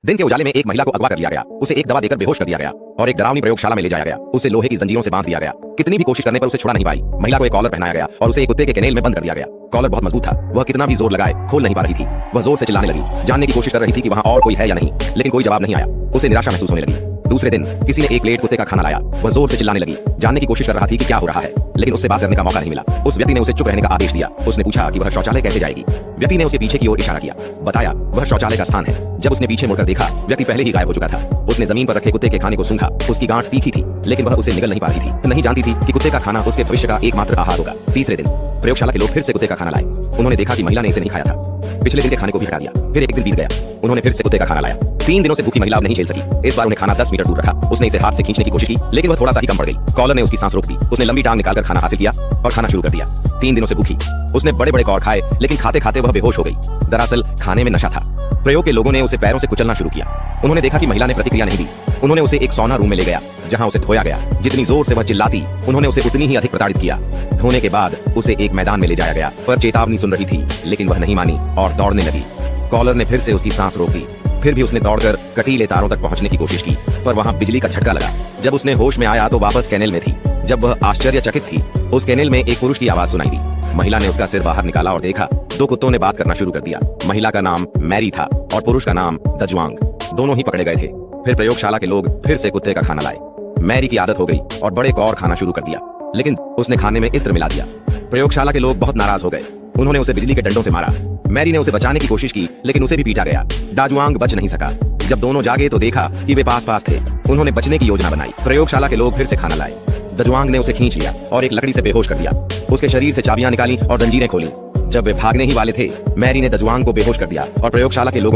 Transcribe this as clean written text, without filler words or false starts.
दिन के उजाले में एक महिला को अगवा कर लिया गया, उसे एक दवा देकर बेहोश कर दिया गया और एक डरावनी प्रयोगशाला में ले जाया गया। उसे लोहे की जंजीरों से बांध दिया गया। कितनी भी कोशिश करने पर उसे छुड़ा नहीं पाई। महिला को एक कॉलर पहनाया गया और उसे एक कुत्ते के केनेल में बंद कर दिया गया। कॉलर बहुत मजबूत था, वह कितना भी जोर लगाए खोल नहीं पा रही थी। वह जोर से चिल्लाने लगी, जानने की कोशिश कर रही थी कि वहां और कोई है या नहीं, लेकिन कोई जवाब नहीं आया। उसे निराशा महसूस होने लगी। दूसरे दिन किसी ने एक प्लेट कुत्ते का खाना लाया। वह जोर से चिल्लाने लगी, जानने की कोशिश कर रहा थी कि क्या हो रहा है, लेकिन उससे बात करने का मौका नहीं मिला। उस व्यक्ति ने उसे चुप रहने का आदेश दिया। उसने पूछा कि वह शौचालय कैसे जाएगी। व्यक्ति ने उसके पीछे की ओर इशारा किया, बताया वह शौचालय का स्थान है। जब उसने पीछे मुड़कर देखा, व्यक्ति पहले ही गायब हो चुका था। उसने जमीन पर रखे कुत्ते के खाने को सूंघा। उसकी गांठ तीखी थी, लेकिन वह उसे निगल नहीं पा रही थी। नहीं जानती थी कि कुत्ते का खाना उसके भविष्य का एकमात्र आहार होगा। तीसरे दिन प्रयोगशाला के लोग फिर से कुत्ते का खाना लाए। उन्होंने देखा कि महिला ने इसे नहीं खाया था। पिछले दिन के खाने को भी हटा दिया। फिर एक दिन बीत गया, उन्होंने फिर से कुत्ते का खाना लाया। 3 दिनों से भूखी महिला अब नहीं झेल सकी। इस बार उन्हें खाना 10 मीटर दूर रखा। उसने इसे हाथ से खींचने की कोशिश की, लेकिन वह थोड़ा सा ही कम पड़ गई। कॉलर ने उसकी सांस रोक दी। उसने लंबी टांग निकालकर खाना हासिल किया और खाना शुरू कर दिया। 3 दिनों से भूखी, उसने बड़े बड़े कौर खाए, लेकिन खाते खाते वह बेहोश हो गई। दरअसल खाने में नशा था। प्रयोग के लोगों ने उसे पैरों से कुचलना शुरू किया। उन्होंने देखा कि महिला ने प्रतिक्रिया नहीं दी। उन्होंने उसे एक सौना रूम में ले गया, जहां उसे धोया गया। जितनी जोर से वह चिल्लाती, उन्होंने उसे उतनी ही अधिक प्रताड़ित किया। धोने के बाद उसे एक मैदान में ले जाया गया, पर चेतावनी सुन रही थी, लेकिन वह नहीं मानी और दौड़ने लगी। कॉलर ने फिर से उसकी सांस रोक दी। फिर भी उसने दौड़कर कटीले तारों तक पहुंचने की कोशिश की, पर वहां बिजली का झटका लगा। जब उसने होश में आया तो वापस केनेल में थी। जब वह आश्चर्यचकित थी, उस केनेल में एक पुरुष की आवाज सुनाई दी। महिला ने उसका सिर बाहर निकाला और देखा 2 कुत्तों ने बात करना शुरू कर दिया। महिला का नाम मैरी था और पुरुष का नाम दजुआंग। दोनों ही पकड़े गए थे। फिर प्रयोगशाला के लोग फिर से कुत्ते का खाना लाए। मैरी की आदत हो गई और बड़े कौर खाना शुरू कर दिया, लेकिन उसने खाने में इत्र मिला दिया। प्रयोगशाला के लोग बहुत नाराज हो गए। उन्होंने उसे बिजली के डंडों से मारा। मैरी ने उसे बचाने की कोशिश की, लेकिन उसे भी पीटा गया। दाजुआंग बच नहीं सका। जब दोनों जागे तो देखा कि वे पास पास थे। उन्होंने बचने की योजना बनाई। प्रयोगशाला के लोग फिर से खाना लाए। दजुआंग ने उसे खींच लिया और एक लकड़ी से बेहोश कर दिया। उसके शरीर से चाबियां निकाली और जंजीरें खोली। जब वे भागने ही वाले थे, मैरी ने दजुआंग को बेहोश कर दिया और प्रयोगशाला के लोगों